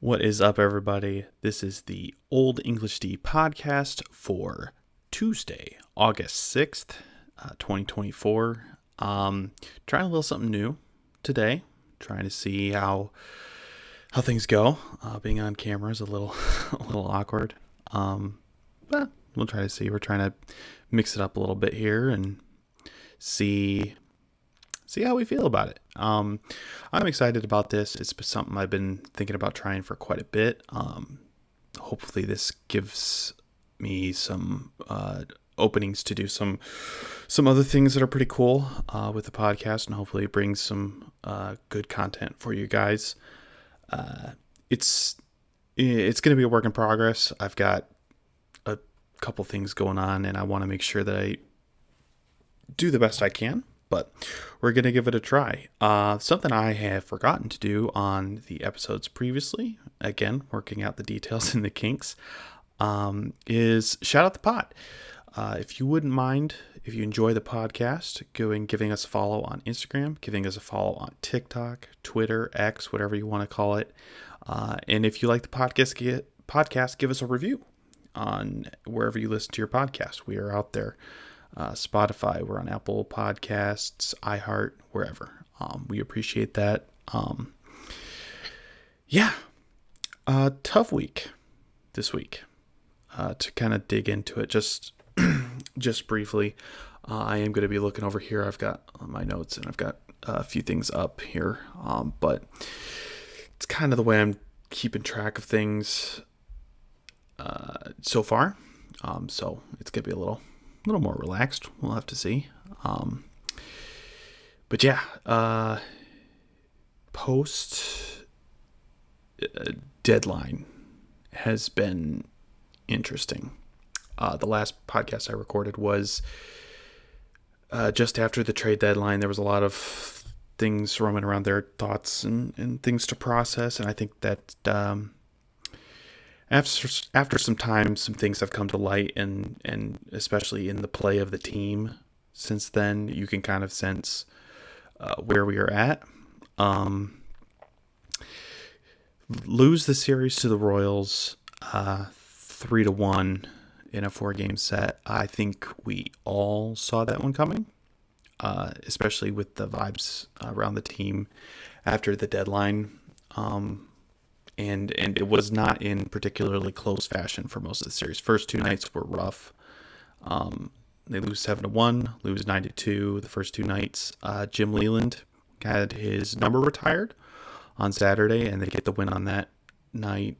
What is up, everybody? This is the Old English D podcast for Tuesday, August 6th, 2024. Trying a little something new today. Trying to see how things go. Being on camera is a little a little awkward. But we'll try to see. We're trying to mix it up a little bit here and see how we feel about it. I'm excited about this. It's something I've been thinking about trying for quite a bit. Hopefully this gives me some openings to do some other things that are pretty cool with the podcast, and hopefully it brings some good content for you guys. It's going to be a work in progress. I've got a couple things going on, and I want to make sure that I do the best I can. But we're going to give it a try. Something I have forgotten to do on the episodes previously, again, working out the details and the kinks, is shout out the pod. If you wouldn't mind, if you enjoy the podcast, giving us a follow on Instagram, giving us a follow on TikTok, Twitter, X, whatever you want to call it. And if you like the podcast, give us a review on wherever you listen to your podcast. We are out there. Spotify, we're on Apple Podcasts, iHeart, wherever. We appreciate that. Tough week this week. To kind of dig into it just briefly, I am going to be looking over here. I've got my notes and I've got a few things up here, but it's kind of the way I'm keeping track of things so far. So it's going to be a little more relaxed. We'll have to see. But yeah, post deadline has been interesting. The last podcast I recorded was just after the trade deadline. There was a lot of things roaming around there, thoughts and things to process. And I think that after some time, some things have come to light, and especially in the play of the team since then, you can kind of sense where we are at. Lose the series to the Royals 3-1 in a 4-game set. I think we all saw that one coming, especially with the vibes around the team after the deadline. And it was not in particularly close fashion for most of the series. First two nights were rough. They lose 7-1, lose 9-2 the first two nights. Jim Leland had his number retired on Saturday, and they get the win on that night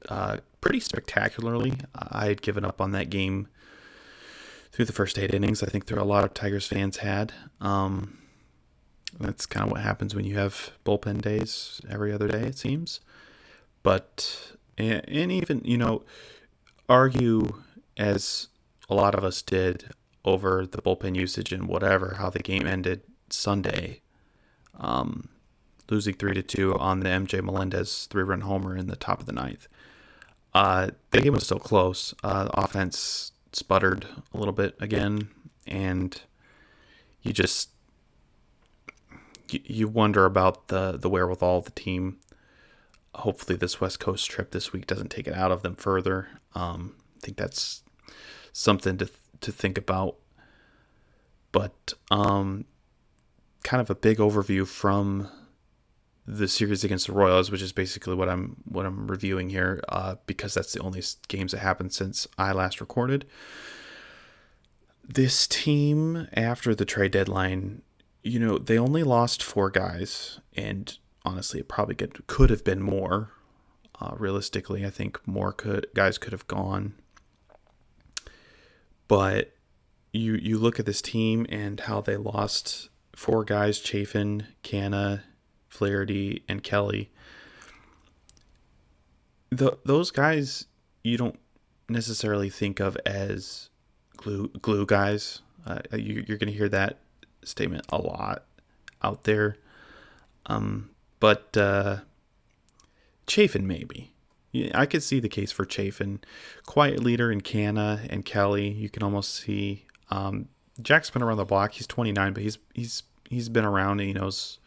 pretty spectacularly. I had given up on that game through the first 8 innings. I think there are a lot of Tigers fans had. That's kind of what happens when you have bullpen days every other day, it seems. But, and even, argue as a lot of us did over the bullpen usage and whatever, how the game ended Sunday, losing 3-2 on the MJ Melendez 3-run homer in the top of the ninth. The game was still close. Offense sputtered a little bit again, and you wonder about the wherewithal of the team. Hopefully this West Coast trip this week doesn't take it out of them further. I think that's something to think about. But kind of a big overview from the series against the Royals, which is basically what I'm reviewing here, because that's the only games that happened since I last recorded. This team, after the trade deadline, they only lost 4 guys, and honestly, it probably could have been more. Realistically, I think more guys could have gone. But you look at this team and how they lost 4 guys: Chafin, Canna, Flaherty, and Kelly. Those guys you don't necessarily think of as glue guys. You're going to hear that statement a lot out there. But Chafin, maybe. Yeah, I could see the case for Chafin. Quiet leader in Canna and Kelly. You can almost see Jack's been around the block. He's 29, but he's been around, and he knows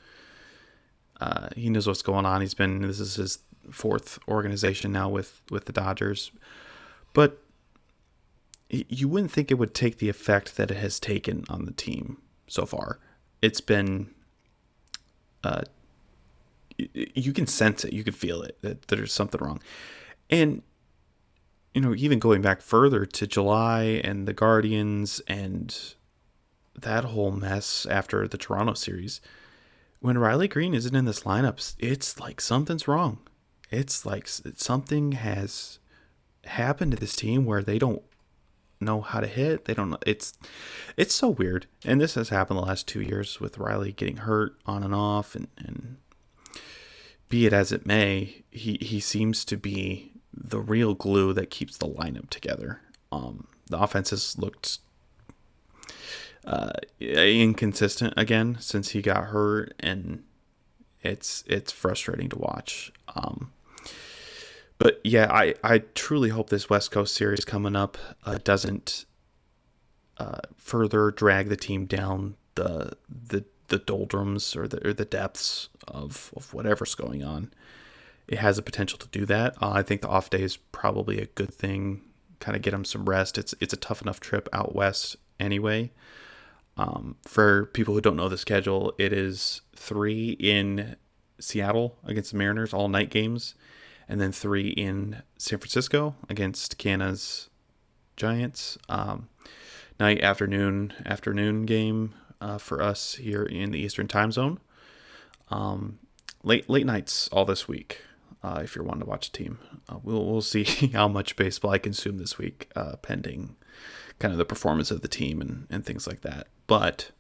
what's going on. This is his fourth organization now with the Dodgers. But you wouldn't think it would take the effect that it has taken on the team so far. It's been, you can sense it, you can feel it, that there's something wrong. And, even going back further to July and the Guardians and that whole mess after the Toronto series, when Riley Green isn't in this lineup, it's like something's wrong. It's like something has happened to this team where they don't know how to hit. They don't know. It's so weird. And this has happened the last 2 years with Riley getting hurt on and off. And be it as it may, he seems to be the real glue that keeps the lineup together. The offense has looked inconsistent again since he got hurt, and it's frustrating to watch. But yeah, I truly hope this West Coast series coming up doesn't further drag the team down the doldrums or the depths of whatever's going on. It has the potential to do that. I think the off day is probably a good thing. Kind of get them some rest. It's a tough enough trip out west anyway. For people who don't know the schedule, it is 3 in Seattle against the Mariners, all night games, and then 3 in San Francisco against Canada's Giants. Night afternoon game for us here in the Eastern Time Zone. Late nights all this week. If you're wanting to watch a team, we'll see how much baseball I consume this week, pending kind of the performance of the team and things like that. But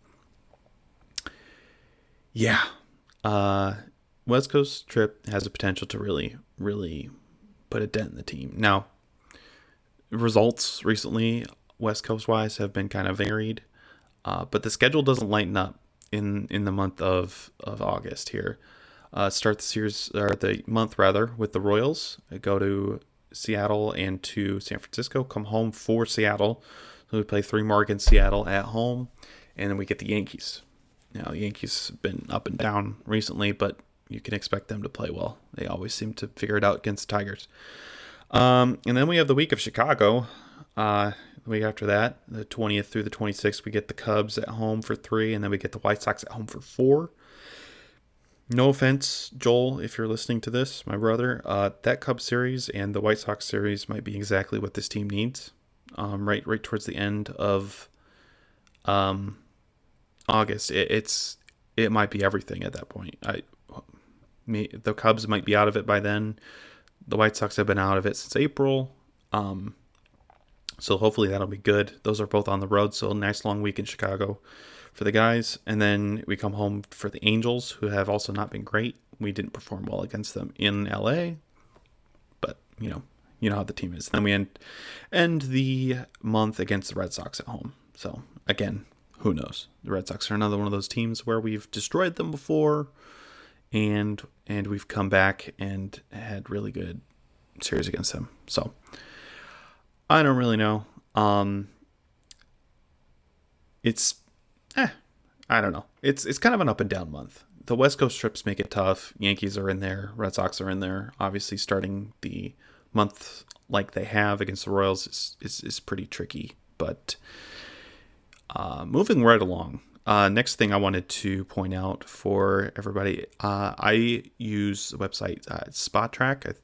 yeah, West Coast trip has the potential to really, really put a dent in the team. Now, results recently, West Coast wise, have been kind of varied, but the schedule doesn't lighten up in the month of August here. Start the series, or the month rather, with the Royals. Go to Seattle and to San Francisco. Come home for Seattle. So we play 3 more against Seattle at home, and then we get the Yankees. Now, the Yankees have been up and down recently, but you can expect them to play well. They always seem to figure it out against the Tigers. And then we have the week of Chicago. The week after that, the 20th through the 26th, we get the Cubs at home for 3, and then we get the White Sox at home for 4. No offense, Joel, if you're listening to this, my brother. That Cubs series and the White Sox series might be exactly what this team needs. Right towards the end of August, it might be everything at that point. The Cubs might be out of it by then. The White Sox have been out of it since April. So hopefully that'll be good. Those are both on the road, so a nice long week in Chicago for the guys. And then we come home for the Angels, who have also not been great. We didn't perform well against them in LA, but you know how the team is. Then we end the month against the Red Sox at home. So again, who knows? The Red Sox are another one of those teams where we've destroyed them before, and we've come back and had really good series against them. So I don't really know. I don't know. It's kind of an up and down month. The West Coast trips make it tough. Yankees are in there. Red Sox are in there. Obviously, starting the month like they have against the Royals is pretty tricky. But moving right along. Next thing I wanted to point out for everybody, I use the website Spotrac.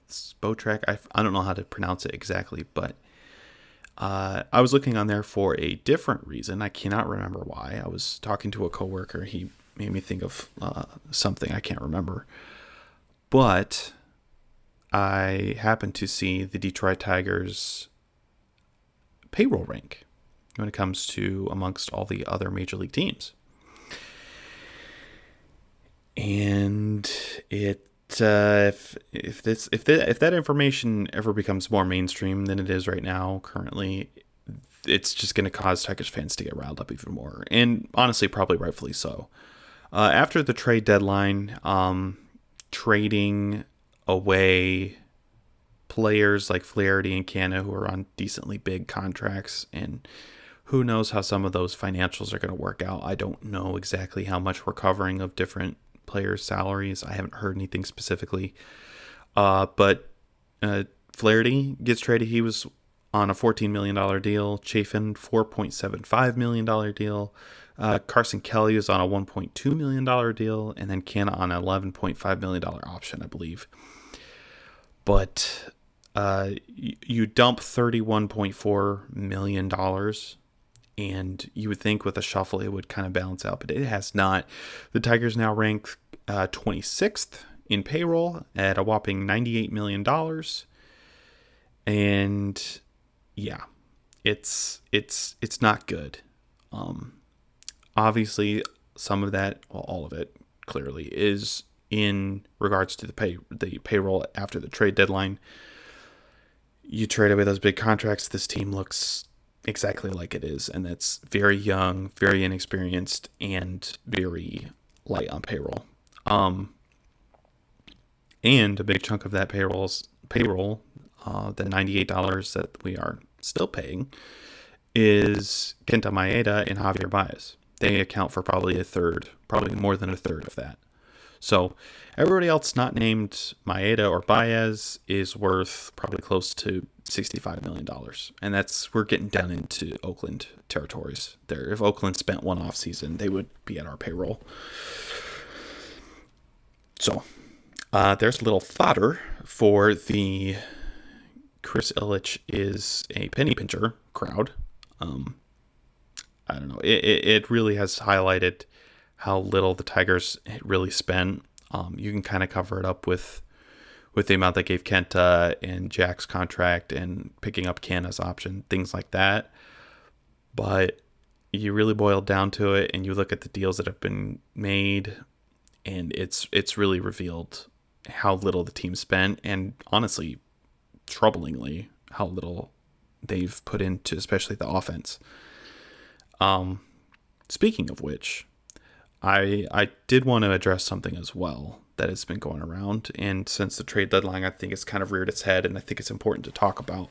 I don't know how to pronounce it exactly, but I was looking on there for a different reason. I cannot remember why. I was talking to a coworker. He made me think of something I can't remember. But I happened to see the Detroit Tigers payroll rank when it comes to amongst all the other major league teams. And if that information ever becomes more mainstream than it is right now, currently, it's just going to cause Tigers fans to get riled up even more. And honestly, probably rightfully so. After the trade deadline, trading away players like Flaherty and Canna, who are on decently big contracts, and who knows how some of those financials are going to work out. I don't know exactly how much we're covering of different players' salaries. I haven't heard anything specifically. But Flaherty gets traded. He was on a $14 million deal. Chafin, $4.75 million deal. Carson Kelly is on a $1.2 million deal. And then Canna on an $11.5 million option, I believe. But you dump $31.4 million, and you would think with a shuffle it would kind of balance out, but it has not. The Tigers now rank 26th in payroll at a whopping $98 million. And yeah, it's not good. Obviously, some of that, well, all of it, clearly is in regards to the payroll after the trade deadline. You trade away those big contracts, this team looks exactly like it is, and that's very young, very inexperienced, and very light on payroll. And a big chunk of that payroll, the $98 that we are still paying, is Kenta Maeda and Javier Baez. They account for probably more than a third of that. So everybody else not named Maeda or Baez is worth probably close to $65 million. And we're getting down into Oakland territories there. If Oakland spent one off season, they would be at our payroll. So there's a little fodder for the Chris Ilitch is a penny pincher crowd. I don't know. It really has highlighted how little the Tigers really spent. You can kind of cover it up with the amount they gave Kenta and Jack's contract and picking up Canna's option, things like that. But you really boil down to it and you look at the deals that have been made, and it's really revealed how little the team spent, and honestly, troublingly, how little they've put into especially the offense. Speaking of which, I did want to address something as well that has been going around, and since the trade deadline, I think it's kind of reared its head, and I think it's important to talk about.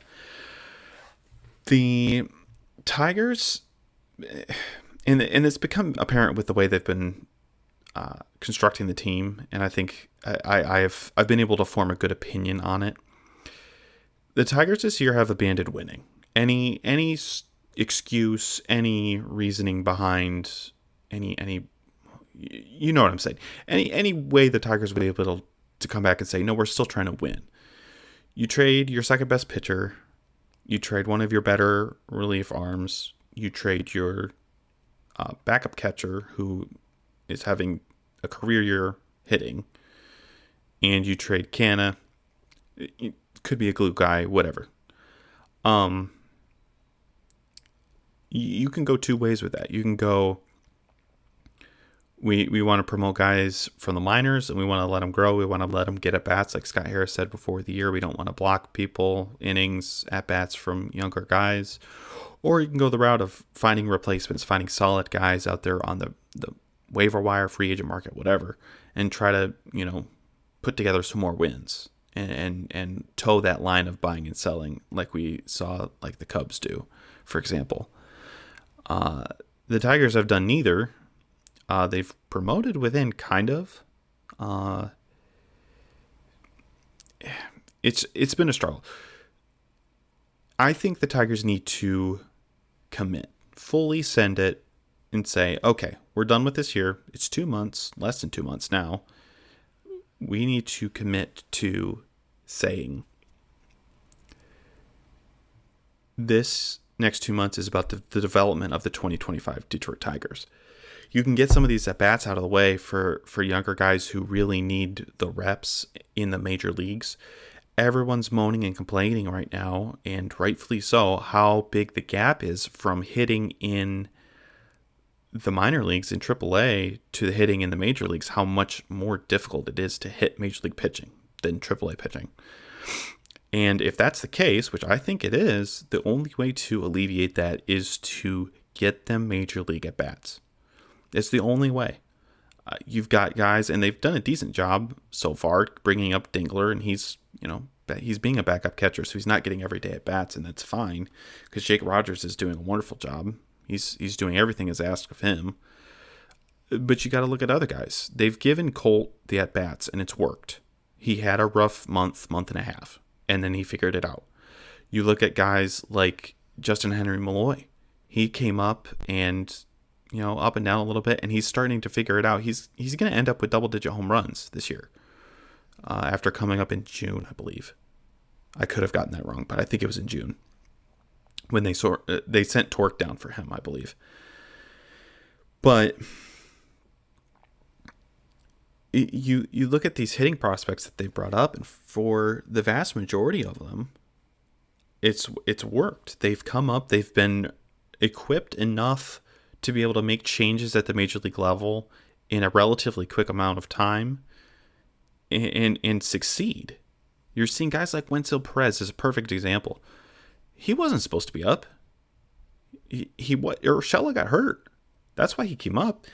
The Tigers, and it's become apparent with the way they've been constructing the team, and I think I've been able to form a good opinion on it. The Tigers this year have abandoned winning. Any excuse, any reasoning behind any you know what I'm saying. Any way the Tigers would be able to come back and say, no, we're still trying to win. You trade your second best pitcher. You trade one of your better relief arms. You trade your backup catcher who is having a career year hitting. And you trade Canna. It could be a glue guy, whatever. You can go two ways with that. You can go, we want to promote guys from the minors, and we want to let them grow. We want to let them get at bats, like Scott Harris said before the year. We don't want to block people, innings, at bats from younger guys. Or you can go the route of finding replacements, finding solid guys out there on the waiver wire, free agent market, whatever, and try to, put together some more wins and toe that line of buying and selling, like we saw like the Cubs do, for example. The Tigers have done neither. They've promoted within, kind of. It's been a struggle. I think the Tigers need to commit, fully send it, and say, okay, we're done with this year. It's 2 months, less than 2 months now. We need to commit to saying this next 2 months is about the development of the 2025 Detroit Tigers. You can get some of these at-bats out of the way for younger guys who really need the reps in the major leagues. Everyone's moaning and complaining right now, and rightfully so, how big the gap is from hitting in the minor leagues in AAA to the hitting in the major leagues, how much more difficult it is to hit major league pitching than AAA pitching. And if that's the case, which I think it is, the only way to alleviate that is to get them major league at bats. It's the only way. You've got guys, and they've done a decent job so far bringing up Dingler, and he's being a backup catcher, so he's not getting every day at bats, and that's fine because Jake Rogers is doing a wonderful job. He's doing everything as asked of him. But you got to look at other guys. They've given Colt the at bats, and it's worked. He had a rough month and a half, and then he figured it out. You look at guys like Justin Henry Malloy. He came up and, up and down a little bit, and he's starting to figure it out. He's going to end up with double-digit home runs this year after coming up in June, I believe. I could have gotten that wrong, but I think it was in June when they sent Torque down for him, I believe. But you look at these hitting prospects that they've brought up, and for the vast majority of them, it's worked. They've come up, they've been equipped enough to be able to make changes at the major league level in a relatively quick amount of time and succeed. You're seeing guys like Wenzel Perez as a perfect example. He wasn't supposed to be up. Urshela got hurt. That's why he came up.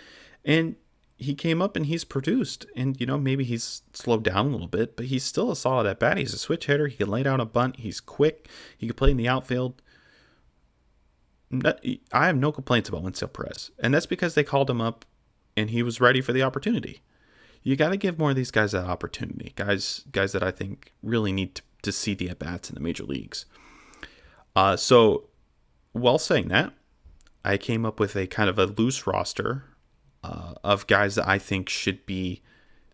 And he came up and he's produced. And, maybe he's slowed down a little bit, but he's still a solid at bat. He's a switch hitter. He can lay down a bunt. He's quick. He can play in the outfield. I have no complaints about Wenzel Perez. And that's because they called him up and he was ready for the opportunity. You got to give more of these guys that opportunity. Guys that I think really need to see the at-bats in the major leagues. So, while saying that, I came up with a kind of a loose roster of guys that I think should be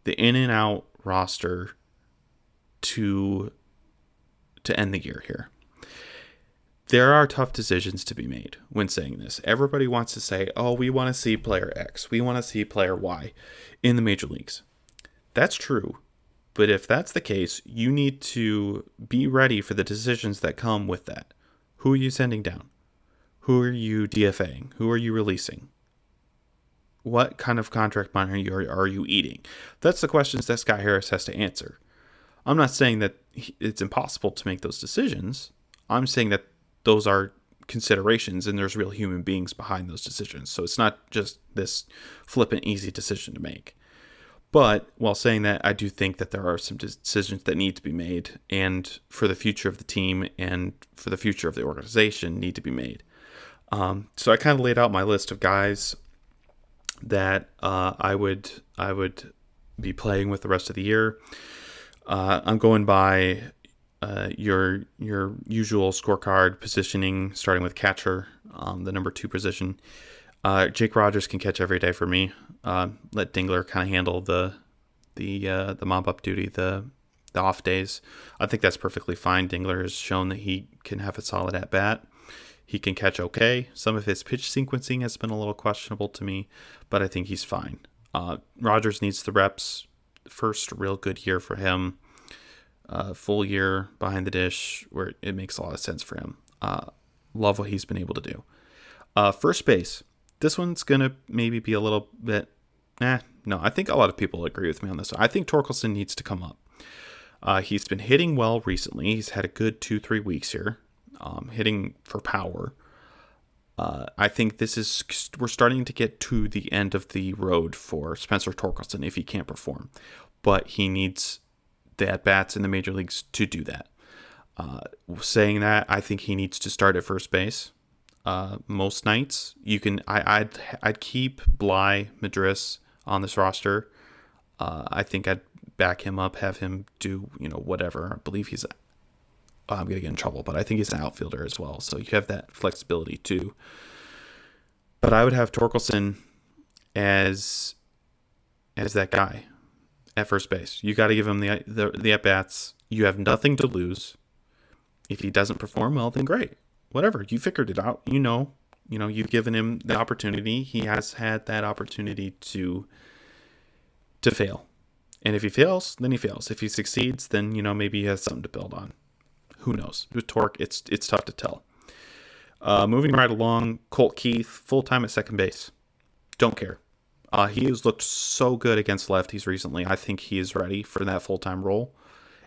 the in and out roster to end the year here. There are tough decisions to be made when saying this. Everybody wants to say, oh, we want to see player X, we want to see player Y in the major leagues. That's true. But if that's the case, you need to be ready for the decisions that come with that. Who are you sending down? Who are you DFAing? Who are you releasing? What kind of contract money are you eating? That's the questions that Scott Harris has to answer. I'm not saying that it's impossible to make those decisions. I'm saying that those are considerations and there's real human beings behind those decisions. So it's not just this flippant, easy decision to make. But while saying that, I do think that there are some decisions that need to be made and for the future of the team and for the future of the organization need to be made. So I kind of laid out my list of guys that I would be playing with the rest of the year. I'm going by your usual scorecard positioning, starting with catcher, the number 2 position. Jake Rogers can catch every day for me. Let Dingler kind of handle the mop up duty, the off days. I think that's perfectly fine. Dingler has shown that he can have a solid at bat. He can catch okay. Some of his pitch sequencing has been a little questionable to me, but I think he's fine. Rogers needs the reps. First real good year for him. Full year behind the dish where it makes a lot of sense for him. Love what he's been able to do. First base. This one's going to maybe be a little bit... No, I think a lot of people agree with me on this. I think Torkelson needs to come up. He's been hitting well recently. He's had a good 2-3 weeks here. Hitting for power. I think we're starting to get to the end of the road for Spencer Torkelson if he can't perform. But he needs the at-bats in the major leagues to do that. Saying that, I think he needs to start at first base. Most nights I'd keep Bly Madris on this roster. I think I'd back him up, have him do whatever. I believe I'm gonna get in trouble, but I think he's an outfielder as well, so you have that flexibility too. But I would have Torkelson as that guy at first base. You got to give him the at bats. You have nothing to lose. If he doesn't perform well, then great. Whatever, you figured it out. You've given him the opportunity. He has had that opportunity to fail. And if he fails, then he fails. If he succeeds, then maybe he has something to build on. Who knows? With Torque, it's tough to tell. Moving right along, Colt Keith, full-time at second base. Don't care. He has looked so good against lefties recently. I think he is ready for that full-time role.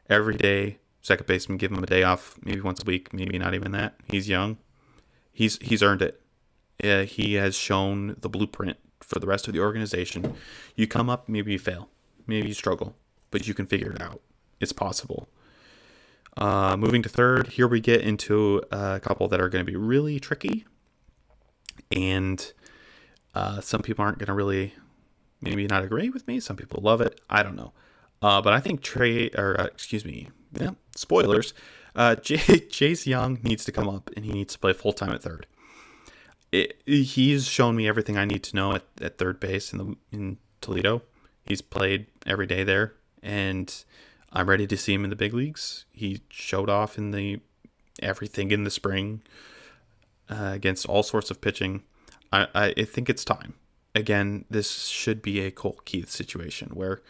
Every day, second baseman, give him a day off, maybe once a week, maybe not even that. He's young. He's earned it. He has shown the blueprint for the rest of the organization. You come up, maybe you fail. Maybe you struggle, but you can figure it out. It's possible. Moving to third, here we get into a couple that are going to be really tricky. And some people aren't going to really maybe not agree with me. Some people love it. I don't know. But I think spoilers. Chase Young needs to come up and he needs to play full time at third. He's shown me everything I need to know at third base in Toledo. He's played every day there, and I'm ready to see him in the big leagues. He showed off in everything in the spring against all sorts of pitching. I think it's time. Again, this should be a Cole Keith situation where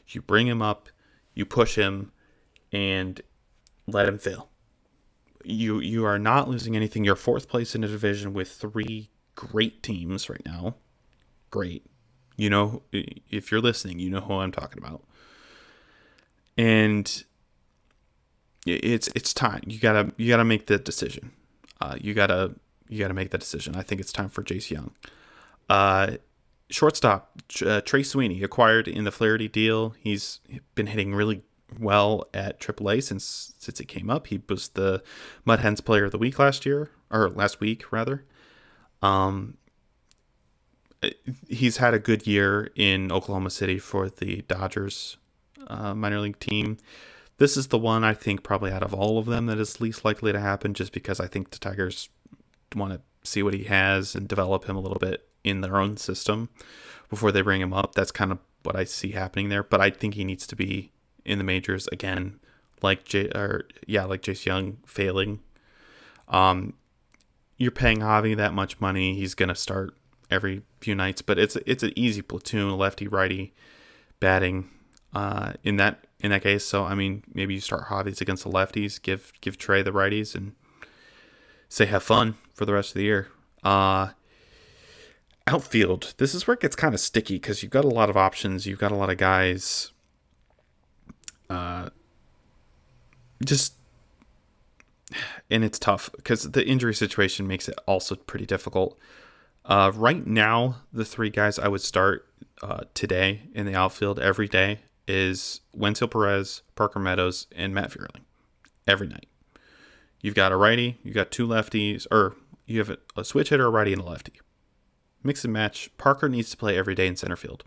you bring him up, you push him, and let him fail. You are not losing anything. You're fourth place in a division with three great teams right now. Great. You know, if you're listening, you know who I'm talking about. And it's time. You gotta make the decision. You gotta make that decision. I think it's time for Jace Young. Shortstop Trey Sweeney, acquired in the Flaherty deal. He's been hitting really well at AAA since he came up. He was the Mud Hens Player of the Week last week rather. He's had a good year in Oklahoma City for the Dodgers minor league team. This is the one I think probably out of all of them that is least likely to happen, just because I think the Tigers want to see what he has and develop him a little bit in their own system before they bring him up. That's kind of what I see happening there. But I think he needs to be in the majors again, like Jace Young failing. You're paying Javi that much money. He's gonna start every few nights, but it's an easy platoon, lefty righty batting in that case. So I mean, maybe you start Javi's against the lefties, give Trey the righties, and say have fun for the rest of the year. Outfield, this is where it gets kind of sticky because you've got a lot of options. You've got a lot of guys. And it's tough because the injury situation makes it also pretty difficult. Right now, the three guys I would start today in the outfield every day is Wenzel Perez, Parker Meadows, and Matt Vierling every night. You've got a righty, you've got two lefties, or you have a switch hitter, a righty, and a lefty. Mix and match. Parker needs to play every day in center field.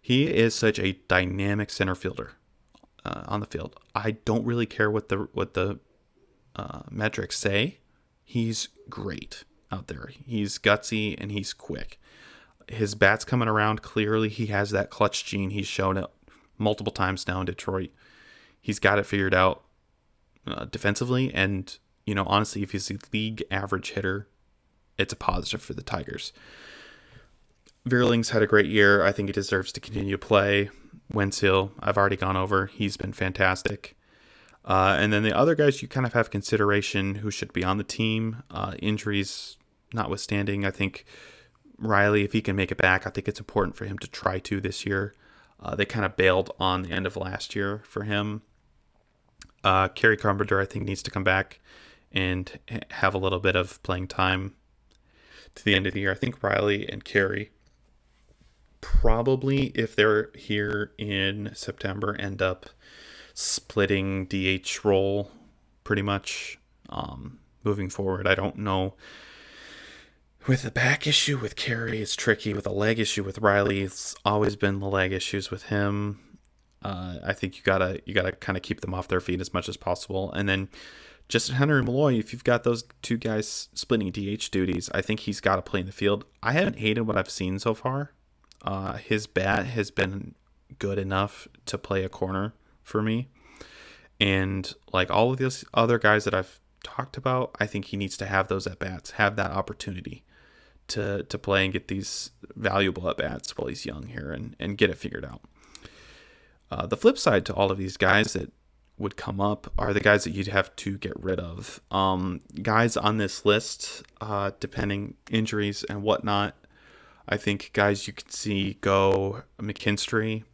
He is such a dynamic center fielder on the field. I don't really care what the metrics say. He's great out there. He's gutsy and he's quick. His bat's coming around. Clearly, he has that clutch gene. He's shown it multiple times now in Detroit. He's got it figured out defensively, and honestly, if he's a league average hitter, it's a positive for the Tigers. Vierling's had a great year. I think he deserves to continue to play. Wenzel, I've already gone over. He's been fantastic. And then the other guys you kind of have consideration who should be on the team. Injuries notwithstanding, I think Riley, if he can make it back, I think it's important for him to try to this year. They kind of bailed on the end of last year for him. Kerry Carpenter, I think, needs to come back and have a little bit of playing time to the end of the year. I think Riley and Kerry probably, if they're here in September, end up splitting DH role pretty much moving forward. I don't know. With the back issue with Kerry, it's tricky. With the leg issue with Riley, it's always been the leg issues with him. I think you gotta kind of keep them off their feet as much as possible. And then Justin Henry Malloy, if you've got those two guys splitting DH duties, I think he's got to play in the field. I haven't hated what I've seen so far. His bat has been good enough to play a corner for me. And like all of these other guys that I've talked about, I think he needs to have those at-bats, have that opportunity to play and get these valuable at-bats while he's young here and get it figured out. The flip side to all of these guys that would come up are the guys that you'd have to get rid of. Guys on this list, depending injuries and whatnot, I think guys you could see go McKinstry.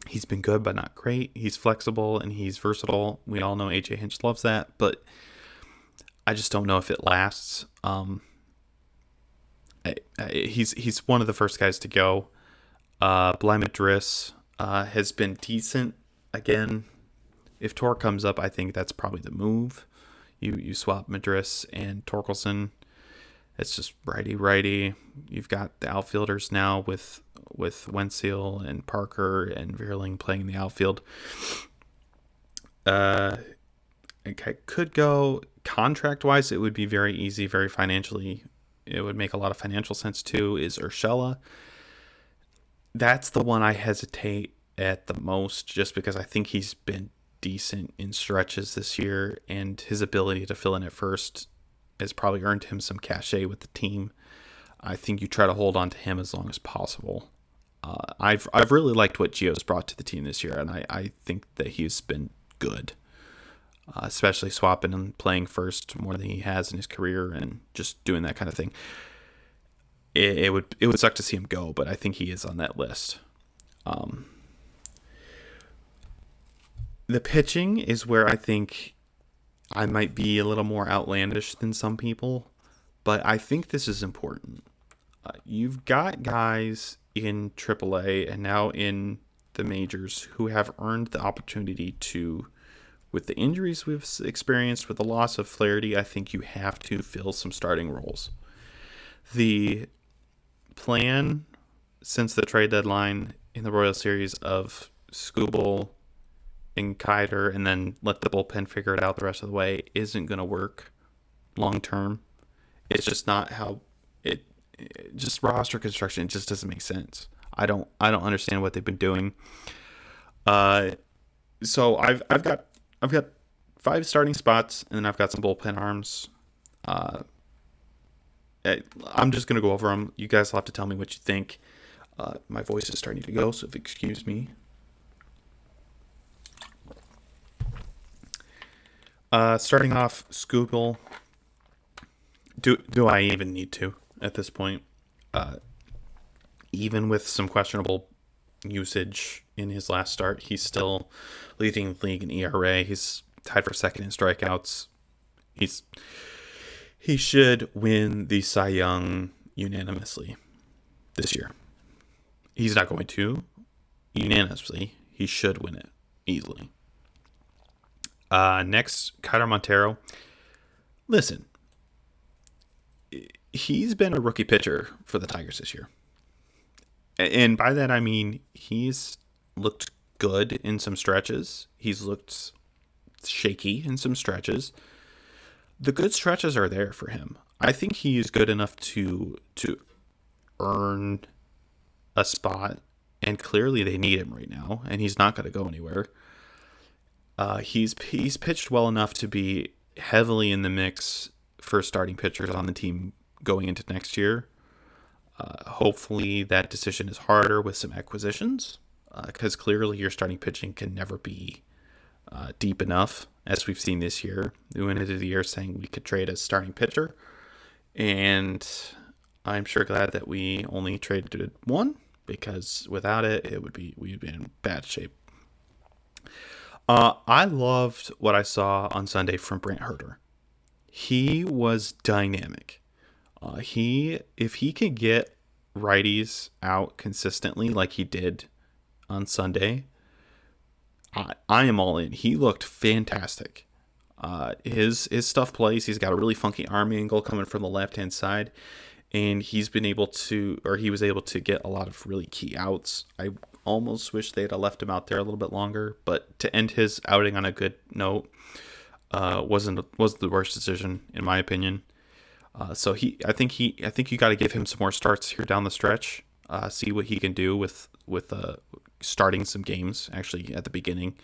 He's been good, but not great. He's flexible and he's versatile. We all know AJ Hinch loves that, but I just don't know if it lasts. He's one of the first guys to go. Bly Madris has been decent. Again, if Tor comes up, I think that's probably the move. You swap Madris and Torkelson It's just righty. You've got the outfielders now with Wenzel and Parker and Vierling playing in the outfield. It could go contract-wise. It would be very easy, very financially. It would make a lot of financial sense too. Is Urshela? That's the one I hesitate at the most, just because I think he's been decent in stretches this year, and his ability to fill in at first has probably earned him some cachet with the team. I think you try to hold on to him as long as possible. I've really liked what Gio's brought to the team this year, and I think that he's been good, especially swapping and playing first more than he has in his career, and just doing that kind of thing. It would suck to see him go, but I think he is on that list. The pitching is where I think I might be a little more outlandish than some people, but I think this is important. You've got guys in AAA and now in the majors who have earned the opportunity to, with the injuries we've experienced, with the loss of Flaherty, I think you have to fill some starting roles. The plan since the trade deadline in the Royal Series of Skubal and Kiter and then let the bullpen figure it out the rest of the way isn't going to work long term. It's just not how it just roster construction. It just doesn't make sense. I don't understand what they've been doing. So I've got 5 starting spots, and then I've got some bullpen arms. I'm just gonna go over them. You guys will have to tell me what you think. My voice is starting to go, so if excuse me. Starting off, Skubal. Do I even need to at this point? Even with some questionable usage in his last start, he's still leading the league in ERA. He's tied for second in strikeouts. He should win the Cy Young unanimously this year. He's not going to unanimously. He should win it easily. Next, Kiter Montero. Listen, he's been a rookie pitcher for the Tigers this year. And by that I mean he's looked good in some stretches. He's looked shaky in some stretches. The good stretches are there for him. I think he is good enough to earn a spot, and clearly they need him right now, and he's not going to go anywhere. He's pitched well enough to be heavily in the mix for starting pitchers on the team going into next year. Hopefully that decision is harder with some acquisitions, because clearly your starting pitching can never be deep enough, as we've seen this year. We went into the year saying we could trade a starting pitcher, and I'm sure glad that we only traded one, because without it, we'd be in bad shape. I loved what I saw on Sunday from Brant Herter. He was dynamic. If he can get righties out consistently like he did on Sunday, I am all in. He looked fantastic. His stuff plays. He's got a really funky arm angle coming from the left-hand side, and he was able to get a lot of really key outs. I almost wish they'd have left him out there a little bit longer, but to end his outing on a good note wasn't the worst decision in my opinion. So I think you got to give him some more starts here down the stretch. See what he can do with starting some games actually at the beginning.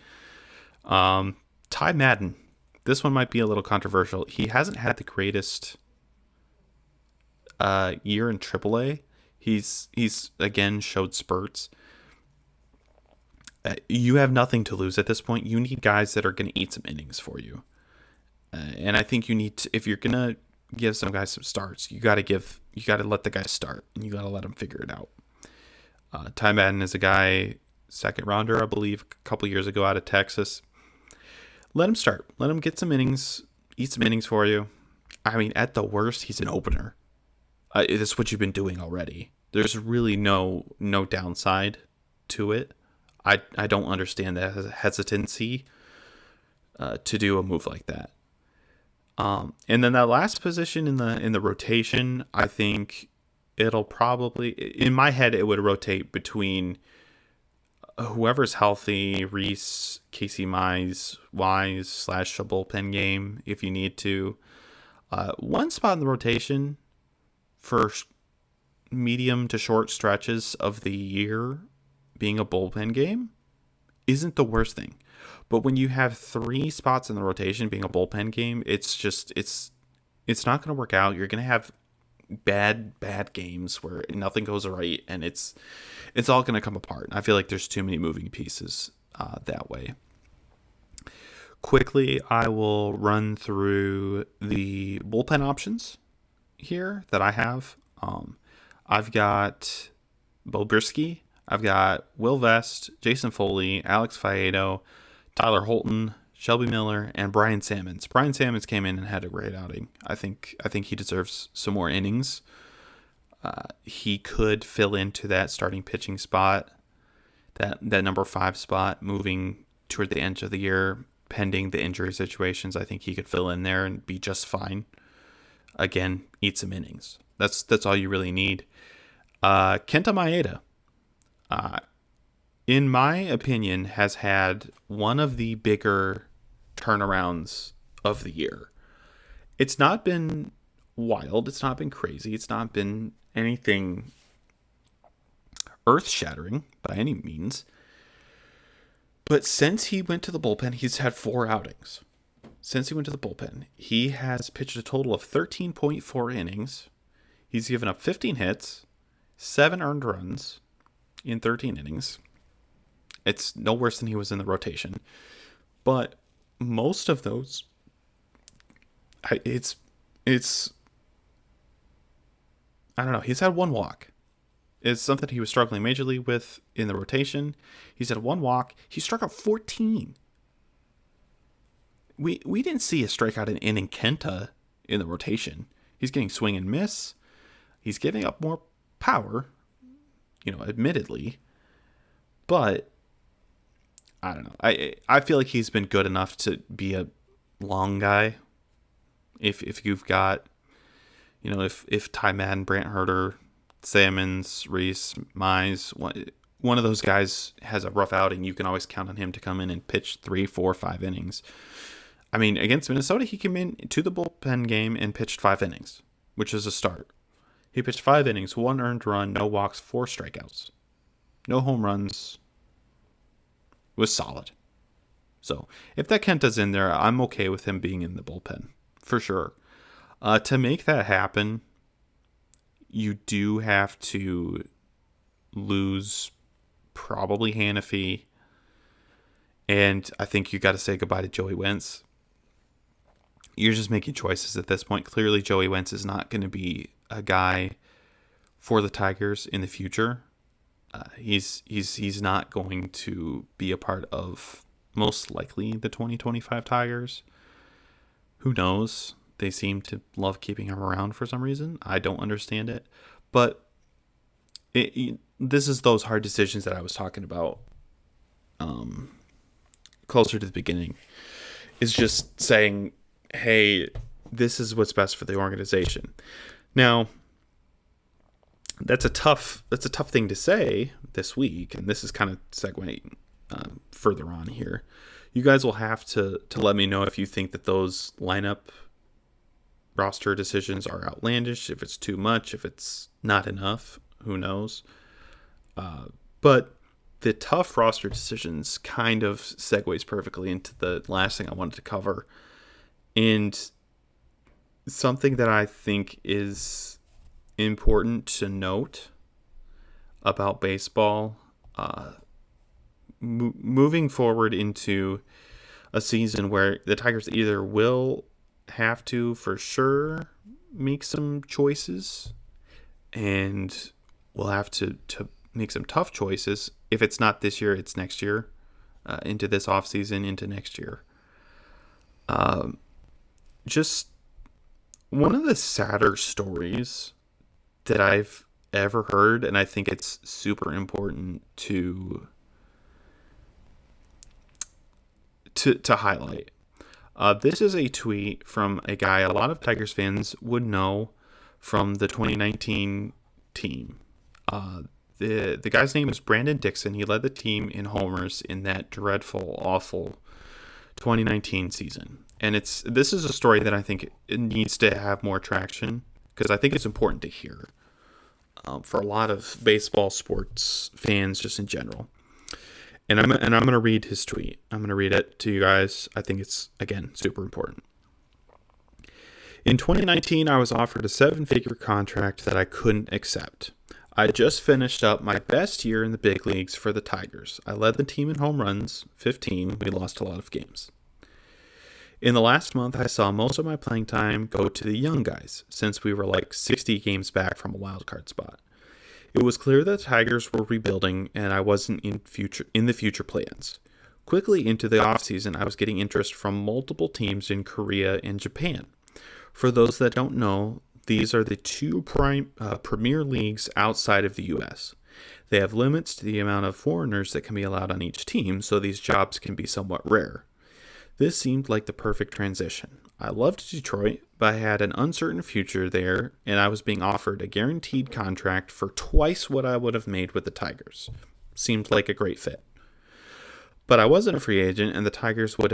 Ty Madden, this one might be a little controversial. He hasn't had the greatest year in AAA. He's again showed spurts. You have nothing to lose at this point. You need guys that are going to eat some innings for you. And I think you need to, if you're going to give some guys some starts, you got to let the guys start, and you got to let them figure it out. Ty Madden is a guy, second rounder, I believe, a couple years ago out of Texas. Let him start. Let him get some innings, eat some innings for you. I mean, at the worst, he's an opener. That's what you've been doing already. There's really no downside to it. I don't understand that hesitancy to do a move like that. And then that last position in the rotation, I think it'll probably, in my head, it would rotate between whoever's healthy, Reese, Casey Mize, Wise / a bullpen game if you need to. One spot in the rotation for medium to short stretches of the year being a bullpen game isn't the worst thing. But when you have 3 spots in the rotation being a bullpen game, it's not going to work out. You're going to have bad games where nothing goes right, and it's all going to come apart. I feel like there's too many moving pieces that way. Quickly, I will run through the bullpen options here that I have. I've got Bo Brisky, I've got Will Vest, Jason Foley, Alex Faedo, Tyler Holton, Shelby Miller, and Brian Sammons. Brian Sammons came in and had a great outing. I think he deserves some more innings. He could fill into that starting pitching spot, that number 5 spot, moving toward the end of the year, pending the injury situations. I think he could fill in there and be just fine. Again, eat some innings. That's all you really need. Kenta Maeda, in my opinion, has had one of the bigger turnarounds of the year. It's not been wild. It's not been crazy. It's not been anything earth-shattering by any means. But since he went to the bullpen, he's had 4 outings. Since he went to the bullpen, he has pitched a total of 13.4 innings. He's given up 15 hits, 7 earned runs in 13 innings. It's no worse than he was in the rotation. But most of those, it's I don't know. He's had 1 walk. It's something he was struggling majorly with in the rotation. He's had 1 walk. He struck out 14. We didn't see a strikeout in Kenta in the rotation. He's getting swing and miss. He's giving up more power, admittedly. But I don't know. I feel like he's been good enough to be a long guy. If you've got, if Ty Madden, Brant Herter, Sammons, Reese, Mize, one of those guys has a rough outing, you can always count on him to come in and pitch 3, 4, 5 innings. I mean, against Minnesota, he came in to the bullpen game and pitched 5 innings, which is a start. He pitched 5 innings, 1 earned run, no walks, 4 strikeouts. No home runs. It was solid. So, if that Kenta's in there, I'm okay with him being in the bullpen, for sure. To make that happen, you do have to lose probably Hannafy, and I think you got to say goodbye to Joey Wentz. You're just making choices at this point. Clearly, Joey Wentz is not going to be a guy for the Tigers in the future. He's not going to be a part of, most likely, the 2025 Tigers. Who knows? They seem to love keeping him around for some reason. I don't understand it. But this is those hard decisions that I was talking about closer to the beginning. Is just saying, hey, this is what's best for the organization. Now, that's a tough thing to say this week, and this is kind of segueing further on here. You guys will have to let me know if you think that those lineup roster decisions are outlandish, if it's too much, if it's not enough, who knows. But the tough roster decisions kind of segues perfectly into the last thing I wanted to cover. And something that I think is important to note about baseball, moving forward into a season where the Tigers either will have to, for sure, make some choices, and we'll have to make some tough choices. If it's not this year, it's next year, into this offseason, into next year. Just one of the sadder stories that I've ever heard, and I think it's super important to highlight. This is a tweet from a guy a lot of Tigers fans would know from the 2019 team. The guy's name is Brandon Dixon. He led the team in homers in that dreadful, awful 2019 season. And this is a story that I think it needs to have more traction because I think it's important to hear for a lot of baseball sports fans just in general. And I'm going to read his tweet. I'm going to read it to you guys. I think it's, again, super important. In 2019, I was offered a 7-figure contract that I couldn't accept. I just finished up my best year in the big leagues for the Tigers. I led the team in home runs, 15. We lost a lot of games. In the last month, I saw most of my playing time go to the young guys, since we were like 60 games back from a wild card spot. It was clear that the Tigers were rebuilding, and I wasn't in the future plans. Quickly into the offseason, I was getting interest from multiple teams in Korea and Japan. For those that don't know, these are the two premier leagues outside of the U.S. They have limits to the amount of foreigners that can be allowed on each team, so these jobs can be somewhat rare. This seemed like the perfect transition. I loved Detroit, but I had an uncertain future there, and I was being offered a guaranteed contract for twice what I would have made with the Tigers. Seemed like a great fit. But I wasn't a free agent, and the Tigers would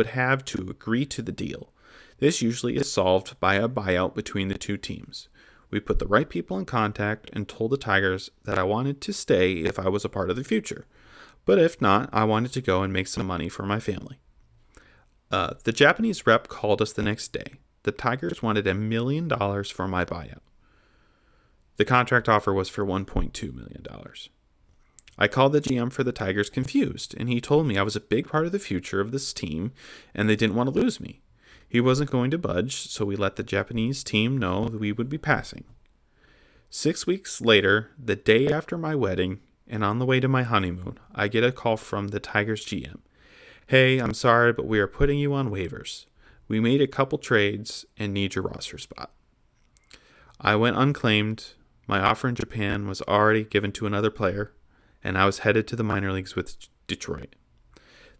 have to agree to the deal. This usually is solved by a buyout between the two teams. We put the right people in contact and told the Tigers that I wanted to stay if I was a part of the future. But if not, I wanted to go and make some money for my family. The Japanese rep called us the next day. The Tigers wanted $1 million for my buyout. The contract offer was for $1.2 million. I called the GM for the Tigers confused, and he told me I was a big part of the future of this team, and they didn't want to lose me. He wasn't going to budge, so we let the Japanese team know that we would be passing. 6 weeks later, the day after my wedding, and on the way to my honeymoon, I get a call from the Tigers GM. Hey, I'm sorry, but we are putting you on waivers. We made a couple trades and need your roster spot. I went unclaimed. My offer in Japan was already given to another player, and I was headed to the minor leagues with Detroit.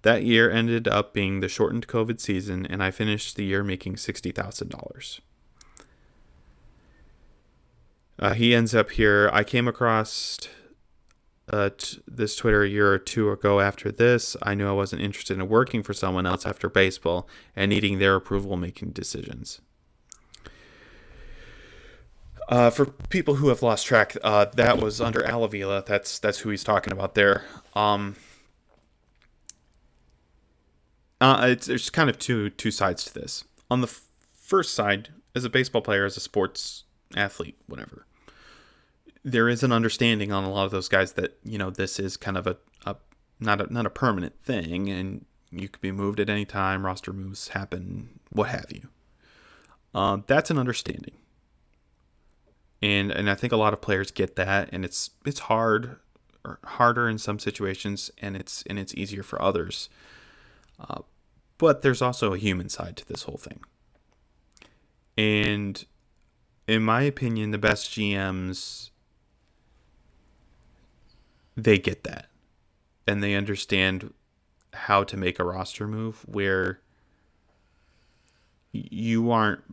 That year ended up being the shortened COVID season, and I finished the year making $60,000. He ends up here. I came across this Twitter a year or two ago after this. I knew I wasn't interested in working for someone else after baseball and needing their approval making decisions. For people who have lost track, that was under Al Avila. That's who he's talking about there. There's kind of two sides to this. On the first side, as a baseball player, as a sports athlete, whatever, there is an understanding on a lot of those guys that, this is kind of a not a permanent thing, and you could be moved at any time. Roster moves happen, what have you. That's an understanding, and I think a lot of players get that, and it's hard or harder in some situations, and it's easier for others. But there's also a human side to this whole thing. And in my opinion, the best GMs, they get that. And they understand how to make a roster move where you aren't,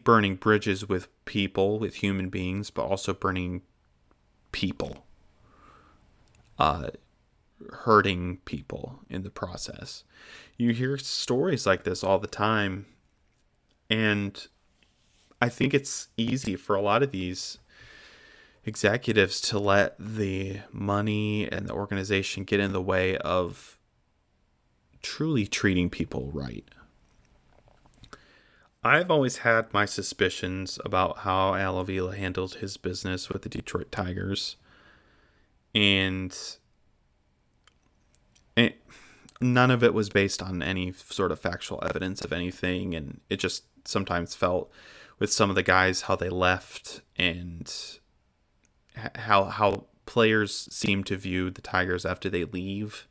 burning bridges with people, with human beings, but also burning people. Hurting people in the process. You hear stories like this all the time, and I think it's easy for a lot of these executives to let the money and the organization get in the way of truly treating people right. I've always had my suspicions about how Al Avila handled his business with the Detroit Tigers, and none of it was based on any sort of factual evidence of anything, and it just sometimes felt with some of the guys how they left and how players seem to view the Tigers after they leave.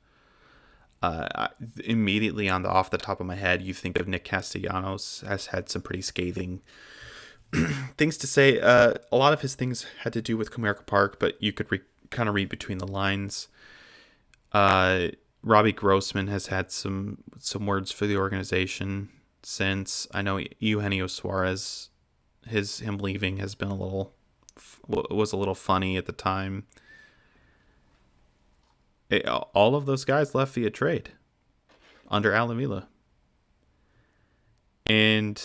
Immediately off the top of my head, you think of Nick Castellanos has had some pretty scathing things to say. A lot of his things had to do with Comerica Park, but you could kind of read between the lines. Robbie Grossman has had some words for the organization since. I know Eugenio Suarez, him leaving was a little funny at the time. All of those guys left via trade under Alan Vila. And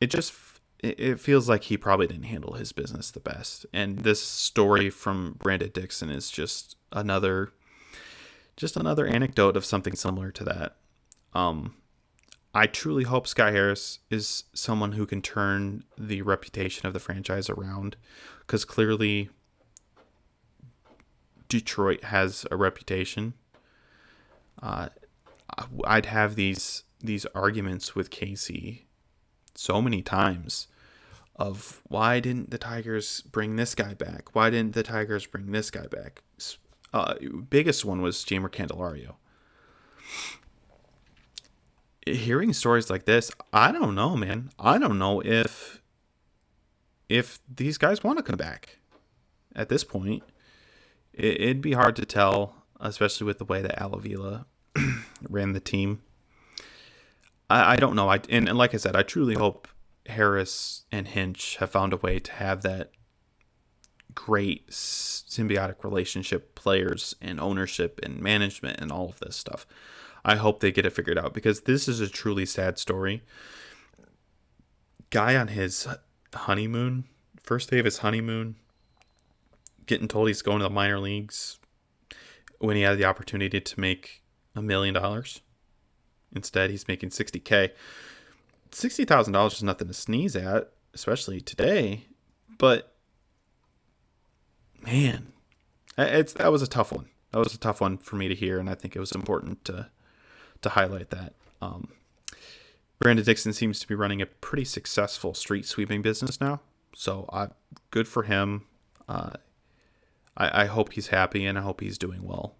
it feels like he probably didn't handle his business the best. And this story from Brandon Dixon is just another anecdote of something similar to that. I truly hope Sky Harris is someone who can turn the reputation of the franchise around, because clearly Detroit has a reputation. I'd have these arguments with Casey so many times of, why didn't the Tigers bring this guy back? Why didn't the Tigers bring this guy back? Biggest one was Jeimer Candelario. Hearing stories like this, I don't know, man. I don't know if these guys want to come back at this point. It'd be hard to tell, especially with the way that Alavila ran the team. I don't know. And like I said, I truly hope Harris and Hinch have found a way to have that great symbiotic relationship, players and ownership and management and all of this stuff. I hope they get it figured out, because this is a truly sad story. Guy on his honeymoon, first day of his honeymoon, getting told he's going to the minor leagues when he had the opportunity to make $1 million. Instead, he's making $60K. $60,000 is nothing to sneeze at, especially today. But man, that was a tough one. That was a tough one for me to hear, and I think it was important to highlight that. Brandon Dixon seems to be running a pretty successful street sweeping business now, so good for him. I hope he's happy, and I hope he's doing well.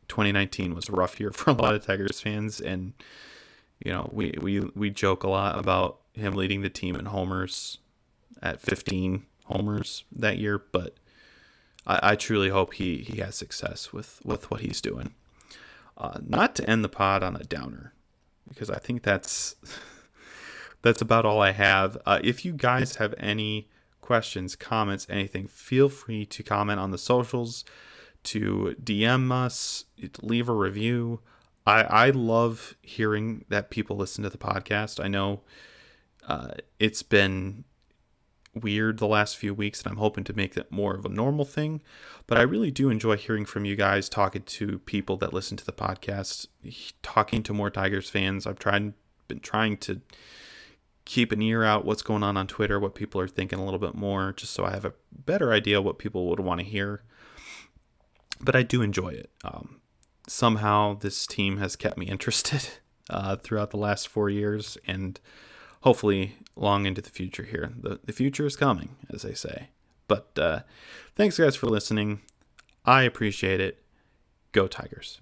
2019 was a rough year for a lot of Tigers fans, and we joke a lot about him leading the team in homers at 15 homers that year, but I truly hope he has success with what he's doing. Not to end the pod on a downer, because I think that's about all I have. If you guys have any questions, comments, anything, feel free to comment on the socials, to DM us, leave a review. I love hearing that people listen to the podcast. I know it's been weird the last few weeks, and I'm hoping to make that more of a normal thing, but I really do enjoy hearing from you guys, talking to people that listen to the podcast, talking to more Tigers fans. I've been trying to keep an ear out what's going on Twitter, what people are thinking a little bit more, just so I have a better idea what people would want to hear. But I do enjoy it. Somehow this team has kept me interested throughout the last 4 years, and hopefully long into the future here. The future is coming, as they say. But thanks, guys, for listening. I appreciate it. Go Tigers.